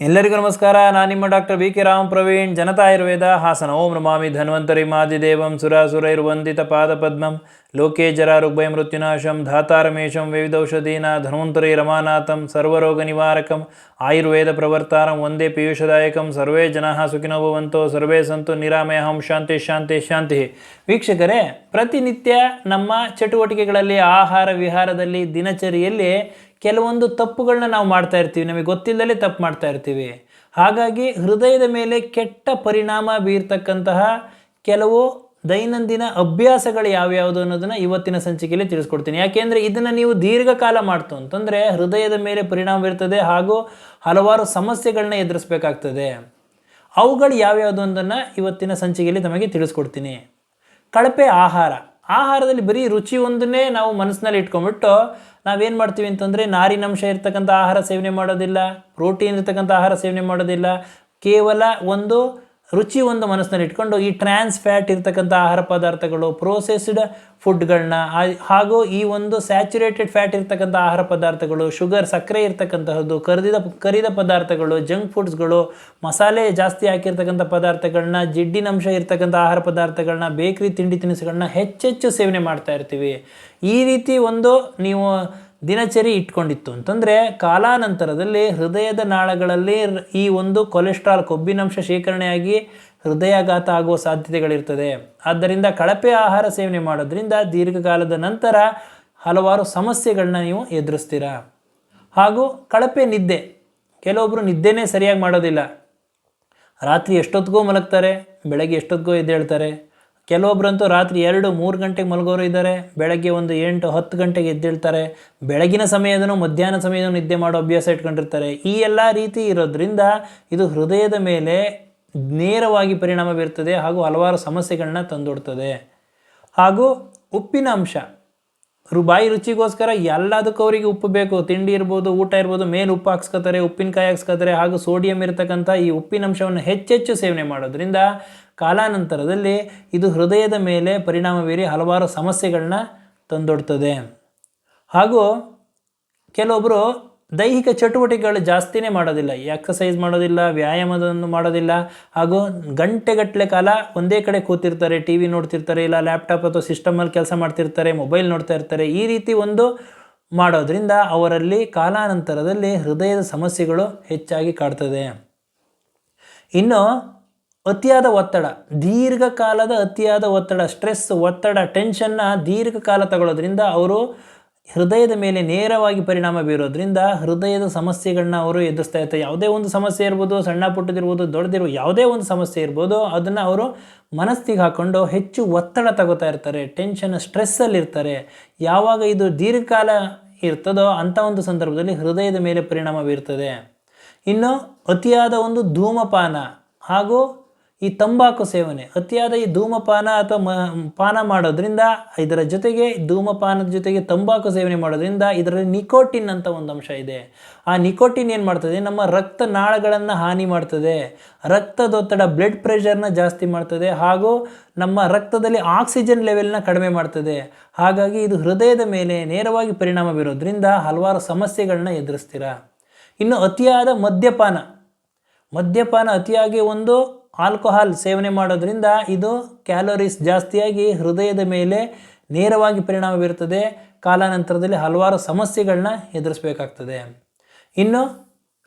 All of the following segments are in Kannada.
ಎಲ್ಲರಿಗೂ ನಮಸ್ಕಾರ. ನಾನು ನಿಮ್ಮ ಡಾಕ್ಟರ್ BK ರಾಮ್ ಪ್ರವೀಣ್, ಜನತಾ ಆಯುರ್ವೇದ, ಹಾಸನ. ಓಂ ನಮಾಮಿ ಧನ್ವಂತರಿ ಮಾದಿದೇವಂ ಸುರಾಸುರೈರ್ವಂದಿತ ಪಾದಪದ್ಮಂ ಲೋಕೆ ಜರಾ ರುಗ್ಭಯ ಮೃತ್ಯುನಾಶಂ ಧಾತಾರಮೇಶಂ ವಿವಿಧೌಷಧೀನ ಧನ್ವಂತರಿ ರಮಾನಾಥಂ ಸರ್ವರೋಗ ನಿವಾರಕಂ ಆಯುರ್ವೇದ ಪ್ರವರ್ತಾರಂ ವಂದೇ ಪೀಯೂಷದಾಯಕಂ. ಸರ್ವೇ ಜನಃ ಸುಖಿನೋ ಭವಂತೋ ಸರ್ವೇ ಸಂತು ನಿರಾಮಯಃ. ಶಾಂತಿ ಶಾಂತಿ ಶಾಂತಿ. ವೀಕ್ಷಕರೇ, ಪ್ರತಿನಿತ್ಯ ನಮ್ಮ ಚಟುವಟಿಕೆಗಳಲ್ಲಿ, ಆಹಾರ ವಿಹಾರದಲ್ಲಿ, ದಿನಚರಿಯಲ್ಲಿ ಕೆಲವೊಂದು ತಪ್ಪುಗಳನ್ನ ನಾವು ಮಾಡ್ತಾ ಇರ್ತೀವಿ, ನಮಗೆ ಗೊತ್ತಿಲ್ಲದಲೇ ತಪ್ಪು ಮಾಡ್ತಾ ಇರ್ತೀವಿ. ಹಾಗಾಗಿ ಹೃದಯದ ಮೇಲೆ ಕೆಟ್ಟ ಪರಿಣಾಮ ಬೀರ್ತಕ್ಕಂತಹ ಕೆಲವು ದೈನಂದಿನ ಅಭ್ಯಾಸಗಳು ಯಾವ್ಯಾವುದು ಅನ್ನೋದನ್ನು ಇವತ್ತಿನ ಸಂಚಿಕೆಯಲ್ಲಿ ತಿಳಿಸ್ಕೊಡ್ತೀನಿ. ಯಾಕೆಂದರೆ ಇದನ್ನು ನೀವು ದೀರ್ಘಕಾಲ ಮಾಡ್ತು ಅಂತಂದರೆ ಹೃದಯದ ಮೇಲೆ ಪರಿಣಾಮ ಬೀರ್ತದೆ ಹಾಗೂ ಹಲವಾರು ಸಮಸ್ಯೆಗಳನ್ನ ಎದುರಿಸಬೇಕಾಗ್ತದೆ. ಅವುಗಳು ಯಾವ್ಯಾವುದು ಅನ್ನೋದನ್ನು ಇವತ್ತಿನ ಸಂಚಿಕೆಯಲ್ಲಿ ತಮಗೆ ತಿಳಿಸ್ಕೊಡ್ತೀನಿ. ಕಳಪೆ ಆಹಾರದಲ್ಲಿ ಬರೀ ರುಚಿ ಒಂದನ್ನೇ ನಾವು ಮನಸ್ಸಿನಲ್ಲಿ ಇಟ್ಕೊಂಡ್ಬಿಟ್ಟು ನಾವೇನು ಮಾಡ್ತೀವಿ ಅಂತಂದರೆ ನಾರಿನಂಶ ಇರ್ತಕ್ಕಂಥ ಆಹಾರ ಸೇವನೆ ಮಾಡೋದಿಲ್ಲ, ಪ್ರೋಟೀನ್ ಇರ್ತಕ್ಕಂಥ ಆಹಾರ ಸೇವನೆ ಮಾಡೋದಿಲ್ಲ. ಕೇವಲ ಒಂದು ರುಚಿ ಒಂದು ಮನಸ್ಸಿನಲ್ಲಿ ಇಟ್ಕೊಂಡು ಈ ಟ್ರಾನ್ಸ್ ಫ್ಯಾಟ್ ಇರ್ತಕ್ಕಂಥ ಆಹಾರ ಪದಾರ್ಥಗಳು, ಪ್ರೋಸೆಸ್ಡ್ ಫುಡ್ಗಳನ್ನ ಹಾಗೂ ಈ ಒಂದು ಸ್ಯಾಚುರೇಟೆಡ್ ಫ್ಯಾಟ್ ಇರ್ತಕ್ಕಂಥ ಆಹಾರ ಪದಾರ್ಥಗಳು, ಶುಗರ್ ಸಕ್ಕರೆ ಇರ್ತಕ್ಕಂತಹದ್ದು, ಕರಿದ ಪದಾರ್ಥಗಳು, ಜಂಕ್ ಫುಡ್ಸ್ಗಳು, ಮಸಾಲೆ ಜಾಸ್ತಿ ಹಾಕಿರ್ತಕ್ಕಂಥ ಪದಾರ್ಥಗಳನ್ನ, ಜಿಡ್ಡಿನಂಶ ಇರ್ತಕ್ಕಂಥ ಆಹಾರ ಪದಾರ್ಥಗಳನ್ನ, ಬೇಕರಿ ತಿಂಡಿ ತಿನಿಸುಗಳನ್ನ ಹೆಚ್ಚೆಚ್ಚು ಸೇವನೆ ಮಾಡ್ತಾ ಇರ್ತೀವಿ. ಈ ರೀತಿ ಒಂದು ನೀವು ದಿನಚರಿ ಇಟ್ಕೊಂಡಿತ್ತು ಅಂತಂದರೆ ಕಾಲಾನಂತರದಲ್ಲಿ ಹೃದಯದ ನಾಳಗಳಲ್ಲಿ ಈ ಒಂದು ಕೊಲೆಸ್ಟ್ರಾಲ್, ಕೊಬ್ಬಿನಂಶ ಶೇಖರಣೆಯಾಗಿ ಹೃದಯಾಘಾತ ಆಗುವ ಸಾಧ್ಯತೆಗಳಿರ್ತದೆ. ಆದ್ದರಿಂದ ಕಳಪೆ ಆಹಾರ ಸೇವನೆ ಮಾಡೋದ್ರಿಂದ ದೀರ್ಘಕಾಲದ ನಂತರ ಹಲವಾರು ಸಮಸ್ಯೆಗಳನ್ನ ನೀವು ಎದುರಿಸ್ತೀರ. ಹಾಗೂ ಕಳಪೆ ನಿದ್ದೆ, ಕೆಲವೊಬ್ಬರು ನಿದ್ದೆನೇ ಸರಿಯಾಗಿ ಮಾಡೋದಿಲ್ಲ. ರಾತ್ರಿ ಎಷ್ಟೊತ್ತಿಗೂ ಮಲಗ್ತಾರೆ, ಬೆಳಗ್ಗೆ ಎಷ್ಟೊತ್ತಿಗೂ ಎದ್ದೇಳ್ತಾರೆ. ಕೆಲವೊಬ್ಬರಂತೂ ರಾತ್ರಿ 2-3 ಗಂಟೆಗೆ ಮಲಗೋರು ಇದ್ದಾರೆ, ಬೆಳಗ್ಗೆ ಒಂದು 8-10 ಗಂಟೆಗೆ ಎದ್ದೇಳ್ತಾರೆ. ಬೆಳಗಿನ ಸಮಯದನೂ ಮಧ್ಯಾಹ್ನ ಸಮಯದೂ ನಿದ್ದೆ ಮಾಡೋ ಅಭ್ಯಾಸ ಇಟ್ಕೊಂಡಿರ್ತಾರೆ. ಈ ಎಲ್ಲ ರೀತಿ ಇರೋದ್ರಿಂದ ಇದು ಹೃದಯದ ಮೇಲೆ ನೇರವಾಗಿ ಪರಿಣಾಮ ಬೀರ್ತದೆ ಹಾಗೂ ಹಲವಾರು ಸಮಸ್ಯೆಗಳನ್ನ ತಂದೊಡ್ತದೆ. ಹಾಗೂ ಉಪ್ಪಿನ ಅಂಶ, ಬಾಯಿ ರುಚಿಗೋಸ್ಕರ ಎಲ್ಲದಕ್ಕೂ ಅವರಿಗೆ ಉಪ್ಪು ಬೇಕು. ತಿಂಡಿ ಇರ್ಬೋದು, ಊಟ ಇರ್ಬೋದು, ಮೇಲೆ ಉಪ್ಪು ಹಾಕ್ಸ್ಕೊತಾರೆ, ಉಪ್ಪಿನಕಾಯಿ ಹಾಕ್ಸ್ಕೊತಾರೆ. ಹಾಗೂ ಸೋಡಿಯಂ ಇರತಕ್ಕಂಥ ಈ ಉಪ್ಪಿನಂಶವನ್ನು ಹೆಚ್ಚೆಚ್ಚು ಸೇವನೆ ಮಾಡೋದ್ರಿಂದ ಕಾಲಾನಂತರದಲ್ಲಿ ಇದು ಹೃದಯದ ಮೇಲೆ ಪರಿಣಾಮ ಬೀರಿ ಹಲವಾರು ಸಮಸ್ಯೆಗಳನ್ನ ತಂದೊಡ್ತದೆ. ಹಾಗೂ ಕೆಲವೊಬ್ಬರು ದೈಹಿಕ ಚಟುವಟಿಕೆಗಳು ಜಾಸ್ತಿನೇ ಮಾಡೋದಿಲ್ಲ, ಎಕ್ಸಸೈಸ್ ಮಾಡೋದಿಲ್ಲ, ವ್ಯಾಯಾಮವನ್ನು ಮಾಡೋದಿಲ್ಲ. ಹಾಗೂ ಗಂಟೆಗಟ್ಟಲೆ ಕಾಲ ಒಂದೇ ಕಡೆ ಕೂತಿರ್ತಾರೆ, ಟಿ ವಿ ನೋಡ್ತಿರ್ತಾರೆ, ಇಲ್ಲ ಲ್ಯಾಪ್ಟಾಪ್ ಅಥವಾ ಸಿಸ್ಟಮಲ್ಲಿ ಕೆಲಸ ಮಾಡ್ತಿರ್ತಾರೆ, ಮೊಬೈಲ್ ನೋಡ್ತಾ ಇರ್ತಾರೆ. ಈ ರೀತಿ ಒಂದು ಮಾಡೋದ್ರಿಂದ ಅವರಲ್ಲಿ ಕಾಲಾನಂತರದಲ್ಲಿ ಹೃದಯದ ಸಮಸ್ಯೆಗಳು ಹೆಚ್ಚಾಗಿ ಕಾಡ್ತದೆ. ಇನ್ನು ಅತಿಯಾದ ಒತ್ತಡ, ದೀರ್ಘಕಾಲದ ಅತಿಯಾದ ಒತ್ತಡ, ಸ್ಟ್ರೆಸ್, ಒತ್ತಡ, ಟೆನ್ಷನ್ನ ದೀರ್ಘಕಾಲ ತಗೊಳ್ಳೋದ್ರಿಂದ ಅವರು ಹೃದಯದ ಮೇಲೆ ನೇರವಾಗಿ ಪರಿಣಾಮ ಬೀರೋದ್ರಿಂದ ಹೃದಯದ ಸಮಸ್ಯೆಗಳನ್ನ ಅವರು ಎದುರಿಸ್ತಾ ಇರ್ತಾರೆ. ಯಾವುದೇ ಒಂದು ಸಮಸ್ಯೆ ಇರ್ಬೋದು, ಸಣ್ಣ ಪುಟ್ಟದಿರ್ಬೋದು, ದೊಡ್ಡದಿರ್ಬೋದು, ಯಾವುದೇ ಒಂದು ಸಮಸ್ಯೆ ಇರ್ಬೋದು, ಅದನ್ನು ಅವರು ಮನಸ್ಸಿಗೆ ಹಾಕ್ಕೊಂಡು ಹೆಚ್ಚು ಒತ್ತಡ ತಗೋತಾ ಇರ್ತಾರೆ, ಟೆನ್ಷನ್, ಸ್ಟ್ರೆಸ್ಸಲ್ಲಿರ್ತಾರೆ. ಯಾವಾಗ ಇದು ದೀರ್ಘಕಾಲ ಇರ್ತದೋ ಅಂಥ ಒಂದು ಸಂದರ್ಭದಲ್ಲಿ ಹೃದಯದ ಮೇಲೆ ಪರಿಣಾಮ ಬೀರ್ತದೆ. ಇನ್ನು ಅತಿಯಾದ ಒಂದು ಧೂಮಪಾನ ಹಾಗೂ ಈ ತಂಬಾಕು ಸೇವನೆ, ಅತಿಯಾದ ಈ ಧೂಮಪಾನ ಅಥವಾ ಪಾನ ಮಾಡೋದ್ರಿಂದ, ಇದರ ಜೊತೆಗೆ ಧೂಮಪಾನದ ಜೊತೆಗೆ ತಂಬಾಕು ಸೇವನೆ ಮಾಡೋದ್ರಿಂದ ಇದರಲ್ಲಿ ನಿಕೋಟಿನ್ ಅಂತ ಒಂದು ಅಂಶ ಇದೆ. ಆ ನಿಕೋಟಿನ್ ಏನು ಮಾಡ್ತದೆ, ನಮ್ಮ ರಕ್ತನಾಳಗಳನ್ನು ಹಾನಿ ಮಾಡ್ತದೆ, ರಕ್ತದೊತ್ತಡ, ಬ್ಲಡ್ ಪ್ರೆಷರ್ನ ಜಾಸ್ತಿ ಮಾಡ್ತದೆ, ಹಾಗೂ ನಮ್ಮ ರಕ್ತದಲ್ಲಿ ಆಕ್ಸಿಜನ್ ಲೆವೆಲ್ನ ಕಡಿಮೆ ಮಾಡ್ತದೆ. ಹಾಗಾಗಿ ಇದು ಹೃದಯದ ಮೇಲೆ ನೇರವಾಗಿ ಪರಿಣಾಮ ಬೀರೋದ್ರಿಂದ ಹಲವಾರು ಸಮಸ್ಯೆಗಳನ್ನ ಎದುರಿಸ್ತೀರ. ಇನ್ನು ಅತಿಯಾದ ಮದ್ಯಪಾನ ಅತಿಯಾಗಿ ಒಂದು ಆಲ್ಕೋಹಾಲ್ ಸೇವನೆ ಮಾಡೋದ್ರಿಂದ ಇದು ಕ್ಯಾಲೋರೀಸ್ ಜಾಸ್ತಿಯಾಗಿ ಹೃದಯದ ಮೇಲೆ ನೇರವಾಗಿ ಪರಿಣಾಮ ಬೀರ್ತದೆ. ಕಾಲಾನಂತರದಲ್ಲಿ ಹಲವಾರು ಸಮಸ್ಯೆಗಳನ್ನ ಎದುರಿಸಬೇಕಾಗ್ತದೆ. ಇನ್ನು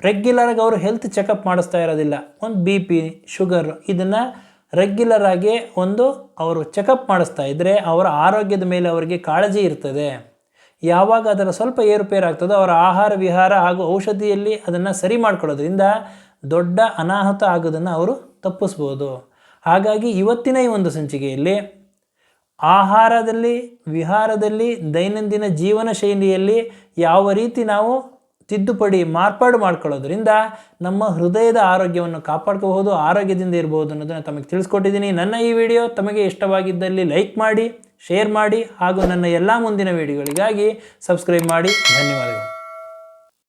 ರೆಗ್ಯುಲರಾಗಿ ಅವರು ಹೆಲ್ತ್ ಚೆಕಪ್ ಮಾಡಿಸ್ತಾ ಇರೋದಿಲ್ಲ. ಒಂದು BP, ಶುಗರ್, ಇದನ್ನು ರೆಗ್ಯುಲರ್ ಆಗಿ ಅವರು ಚೆಕಪ್ ಮಾಡಿಸ್ತಾ ಇದ್ದರೆ ಅವರ ಆರೋಗ್ಯದ ಮೇಲೆ ಅವರಿಗೆ ಕಾಳಜಿ ಇರ್ತದೆ. ಯಾವಾಗ ಅದರ ಸ್ವಲ್ಪ ಏರುಪೇರು ಆಗ್ತದೋ ಅವರ ಆಹಾರ ವಿಹಾರ ಹಾಗೂ ಔಷಧಿಯಲ್ಲಿ ಅದನ್ನು ಸರಿ ಮಾಡ್ಕೊಳ್ಳೋದ್ರಿಂದ ದೊಡ್ಡ ಅನಾಹುತ ಆಗೋದನ್ನು ಅವರು ತಪ್ಪಿಸ್ಬೋದು. ಹಾಗಾಗಿ ಇವತ್ತಿನ ಈ ಒಂದು ಸಂಚಿಕೆಯಲ್ಲಿ ಆಹಾರದಲ್ಲಿ, ವಿಹಾರದಲ್ಲಿ, ದೈನಂದಿನ ಜೀವನ ಶೈಲಿಯಲ್ಲಿ ಯಾವ ರೀತಿ ನಾವು ಮಾರ್ಪಾಡು ಮಾಡ್ಕೊಳ್ಳೋದ್ರಿಂದ ನಮ್ಮ ಹೃದಯದ ಆರೋಗ್ಯವನ್ನು ಕಾಪಾಡ್ಕೋಬಹುದು, ಆರೋಗ್ಯದಿಂದ ಇರಬಹುದು ಅನ್ನೋದನ್ನು ತಮಗೆ ತಿಳಿಸ್ಕೊಟ್ಟಿದ್ದೀನಿ. ನನ್ನ ಈ ವಿಡಿಯೋ ತಮಗೆ ಇಷ್ಟವಾಗಿದ್ದಲ್ಲಿ ಲೈಕ್ ಮಾಡಿ, ಶೇರ್ ಮಾಡಿ ಹಾಗೂ ನನ್ನ ಎಲ್ಲ ಮುಂದಿನ ವಿಡಿಯೋಗಳಿಗಾಗಿ ಸಬ್ಸ್ಕ್ರೈಬ್ ಮಾಡಿ. ಧನ್ಯವಾದಗಳು.